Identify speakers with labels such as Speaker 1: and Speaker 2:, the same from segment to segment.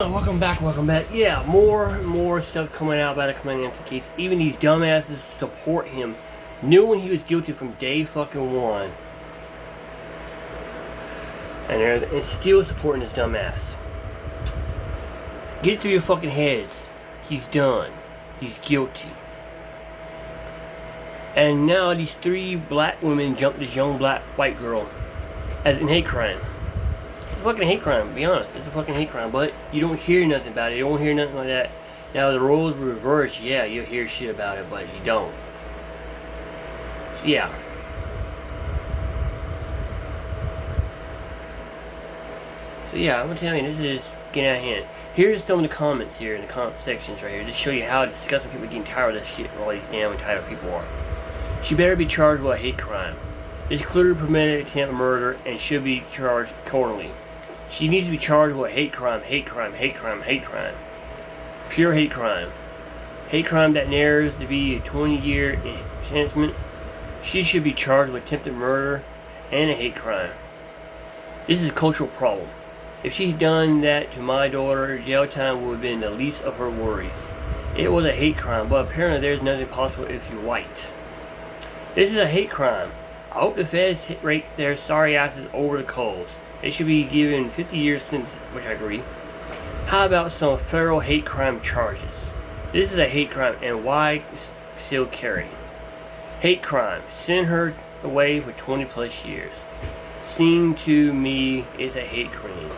Speaker 1: Welcome back. Yeah, more stuff coming out about the Clemente case. Even these dumbasses support him, knowing he was guilty from day fucking one, and they're still supporting this dumbass. Get it through your fucking heads. He's done. He's guilty. And now these three black women jumped this young black white girl as in hate crime. It's a fucking hate crime, to be honest. It's a fucking hate crime, but you don't hear nothing about it. You don't hear nothing like that. Now, the roles reverse, yeah, you'll hear shit about it, but you don't. Yeah. So, yeah, I'm gonna tell you, this is getting out of hand. Here's some of the comments here in the comment sections right here. Just show you how disgusting people are getting tired of this shit and all these damn entitled people are. She better be charged with a hate crime. This clearly permitted attempt murder and should be charged accordingly. She needs to be charged with hate crime. Pure hate crime. Hate crime that narrows to be a 20-year enhancement. She should be charged with attempted murder and a hate crime. This is a cultural problem. If she'd done that to my daughter, jail time would have been the least of her worries. It was a hate crime, but apparently there's nothing possible if you're white. This is a hate crime. I hope the feds rake their sorry asses over the coals. They should be given 50 years sentence, which I agree. How about some federal hate crime charges? This is a hate crime, and why still carry? Hate crime. Send her away for 20 plus years. Seem to me is a hate crime.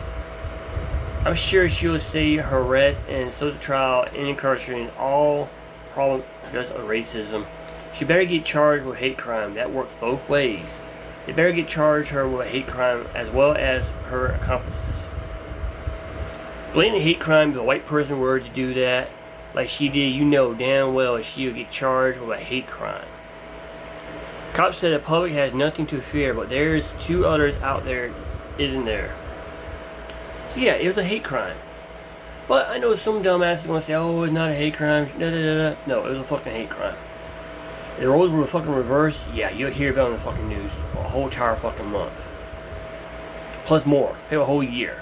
Speaker 1: I'm sure she'll say her arrest and social trial and incarceration all problem just of racism. She better get charged with hate crime. That works both ways. They better get charged her with a hate crime as well as her accomplices. Blatant hate crime, if a white person were to do that like she did, you know damn well she'll get charged with a hate crime. Cops said the public has nothing to fear, but there's two others out there, isn't there? So yeah, it was a hate crime. But I know some dumbasses are going to say, oh, it's not a hate crime. No, it was a fucking hate crime. If the roles were fucking reversed, yeah, you'll hear about it on the fucking news for a whole entire fucking month. Plus more, maybe a whole year.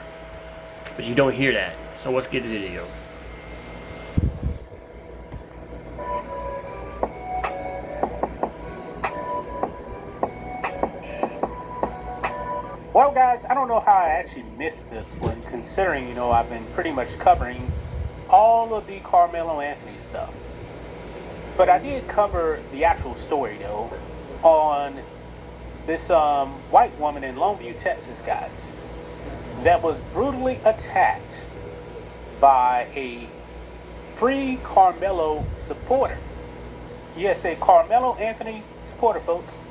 Speaker 1: But you don't hear that. So let's get to the video.
Speaker 2: Well, guys, I don't know how I actually missed this one, considering, I've been pretty much covering all of the Carmelo Anthony stuff. But I did cover the actual story, though, on this white woman in Longview, Texas, guys, that was brutally attacked by a free Carmelo supporter. Yes, a Carmelo Anthony supporter, folks.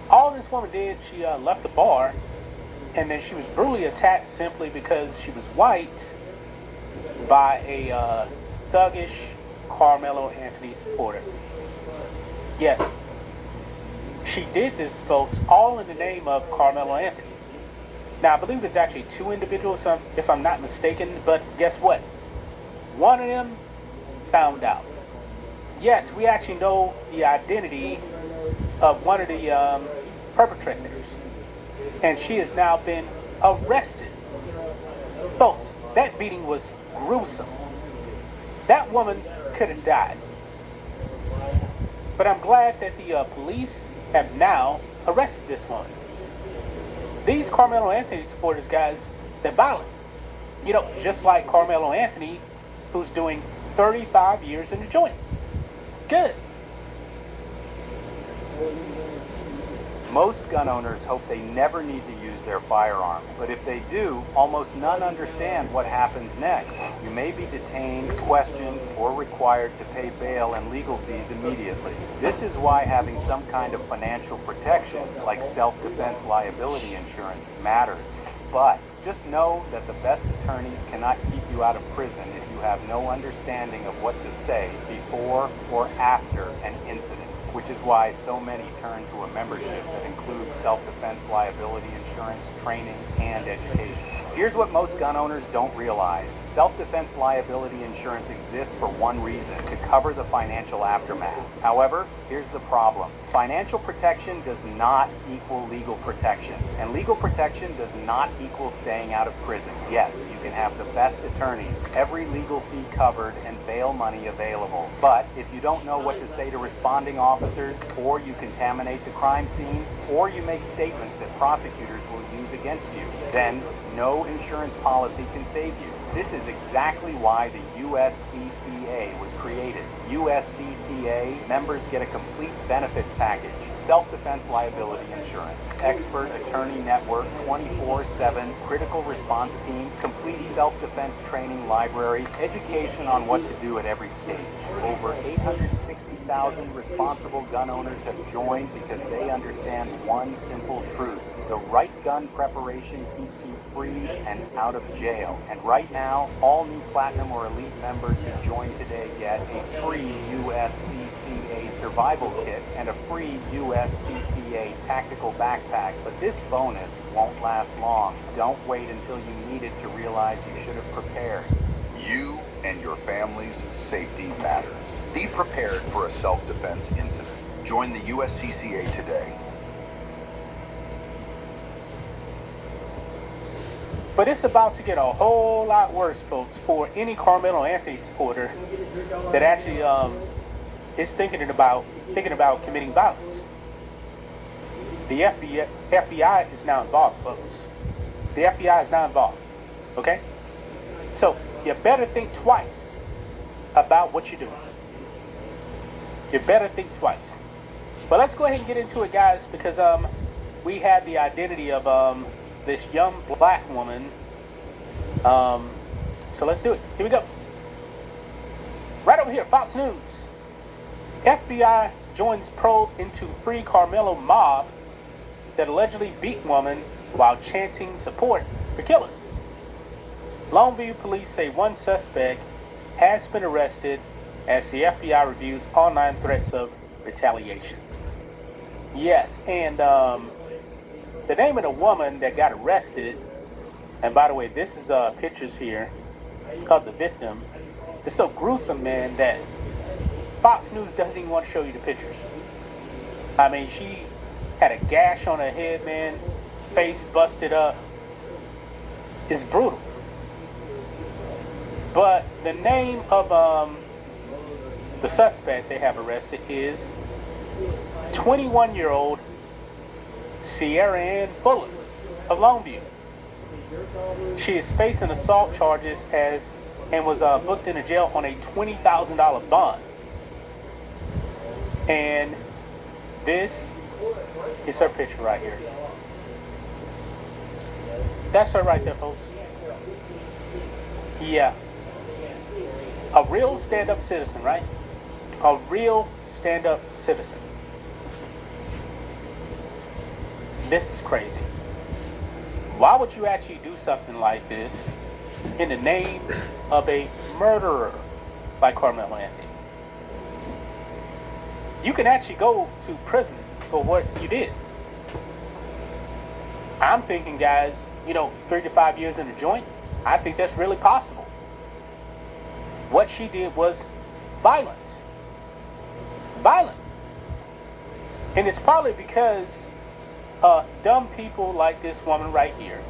Speaker 2: All this woman did, she left the bar, and then she was brutally attacked simply because she was white by a thuggish Carmelo Anthony supporter. Yes, she did this, folks, all in the name of Carmelo Anthony. Now, I believe it's actually two individuals, if I'm not mistaken, but guess what? One of them found out. Yes, we actually know the identity of one of the perpetrators, and she has now been arrested. Folks, that beating was gruesome. That woman could have died. But I'm glad that the police have now arrested this woman. These Carmelo Anthony supporters, guys, they're violent. Just like Carmelo Anthony, who's doing 35 years in the joint. Good.
Speaker 3: Most gun owners hope they never need to use their firearm, but if they do, almost none understand what happens next. You may be detained, questioned, or required to pay bail and legal fees immediately. This is why having some kind of financial protection, like self-defense liability insurance, matters. But just know that the best attorneys cannot keep you out of prison if you have no understanding of what to say before or after an incident. which is why so many turn to a membership that includes self-defense liability insurance, training, and education. Here's what most gun owners don't realize. Self-defense liability insurance exists for one reason, to cover the financial aftermath. However, here's the problem. Financial protection does not equal legal protection, and legal protection does not equal staying out of prison. Yes, you can have the best attorneys, every legal fee covered, and bail money available. But if you don't know what to say to responding officers, or you contaminate the crime scene, or you make statements that prosecutors will use against you, then no insurance policy can save you. This is exactly why the USCCA was created. USCCA members get a complete benefits package, self-defense liability insurance, expert attorney network, 24/7 critical response team, complete self-defense training library, education on what to do at every stage. Over 860,000 responsible gun owners have joined because they understand one simple truth. The right gun preparation keeps you free and out of jail. And right now, all new Platinum or Elite members who join today get a free USCCA survival kit and a free USCCA tactical backpack. But this bonus won't last long. Don't wait until you need it to realize you should have prepared.
Speaker 4: You and your family's safety matters. Be prepared for a self-defense incident. Join the USCCA today.
Speaker 2: But it's about to get a whole lot worse, folks, for any Carmelo Anthony supporter that actually is thinking about committing violence. The FBI is now involved, folks. The FBI is now involved. Okay? So you better think twice about what you're doing. You better think twice. But let's go ahead and get into it, guys, because we have the identity of this young black woman. So let's do it. Here we go. Right over here, Fox News. FBI joins probe into Free Carmelo mob that allegedly beat woman while chanting support for killer. Longview police say one suspect has been arrested as the FBI reviews online threats of retaliation. Yes, and the name of the woman that got arrested, and by the way, this is pictures here of the victim. It's so gruesome, man, that Fox News doesn't even want to show you the pictures. I mean, she had a gash on her head, man, face busted up. It's brutal. But the name of the suspect they have arrested is 21-year-old Sierra Ann Fuller of Longview. She is facing assault charges and was booked into jail on a $20,000 bond. And this is her picture right here. That's her right there, folks. Yeah. A real stand-up citizen, right? A real stand-up citizen. This is crazy. Why would you actually do something like this in the name of a murderer like Carmelo Anthony? You can actually go to prison for what you did. I'm thinking, guys, 3 to 5 years in the joint, I think that's really possible. What she did was violence. Violent. And it's probably because dumb people like this woman right here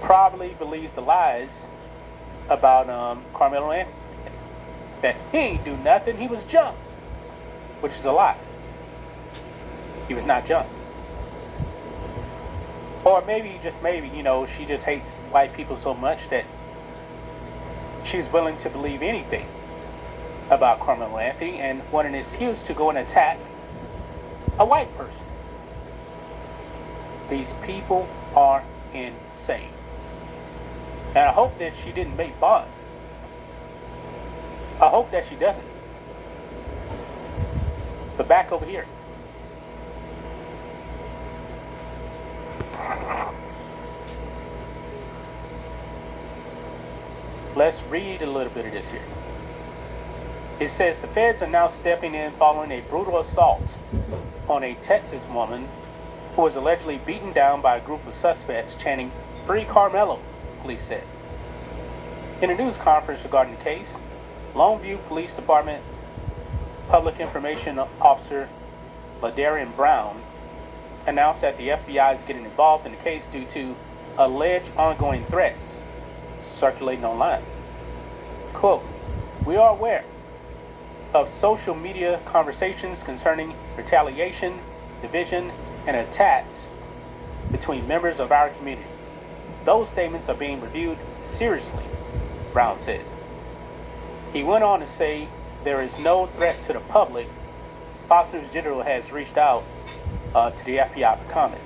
Speaker 2: probably believes the lies about Carmelo Anthony. That he ain't do nothing, he was jumped. Which is a lie. He was not jumped. Or maybe, she just hates white people so much that she's willing to believe anything about Carmelo Anthony and want an excuse to go and attack a white person. These people are insane. And I hope that she didn't make bond. I hope that she doesn't. But back over here. Let's read a little bit of this here. It says the feds are now stepping in following a brutal assault on a Texas woman who was allegedly beaten down by a group of suspects chanting, "Free Carmelo," police said. In a news conference regarding the case, Longview Police Department Public Information Officer Ladarian Brown announced that the FBI is getting involved in the case due to alleged ongoing threats circulating online. Quote, "We are aware of social media conversations concerning retaliation, division, and attacks between members of our community. Those statements are being reviewed seriously," Brown said. He went on to say there is no threat to the public. Fox News Digital has reached out to the FBI for comment.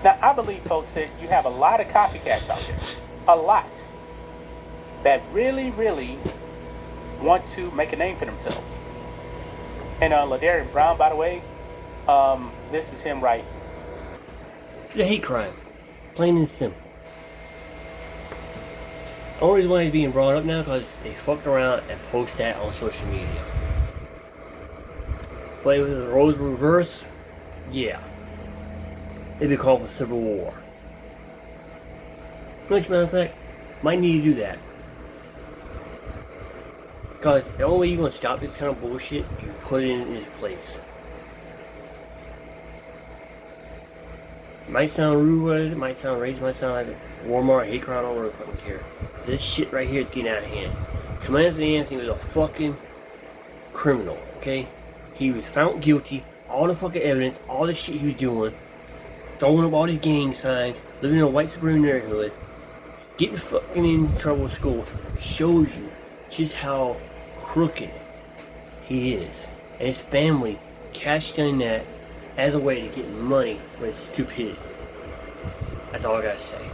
Speaker 2: Now, I believe, folks, that you have a lot of copycats out there, a lot, that really, really want to make a name for themselves. And Ladarian Brown, by the way, this is him right.
Speaker 1: It's a hate crime. Plain and simple. The only reason why he's being brought up now because they fucked around and posted that on social media. But if the roles were reversed, yeah. They'd be called for civil war. As a matter of fact, might need to do that. Because the only way you're going to stop this kind of bullshit, you put it in its place. It might sound rude, it might sound racist, it might sound like a Walmart hate crime, I don't really fucking care. This shit right here is getting out of hand. Commandant Anthony was a fucking criminal, okay? He was found guilty, all the fucking evidence, all the shit he was doing, throwing up all these gang signs, living in a white suburban neighborhood, getting fucking in trouble at school, shows you just how crooked he is. And his family cashed in that as a way to get money for his stupidity. That's all I gotta say.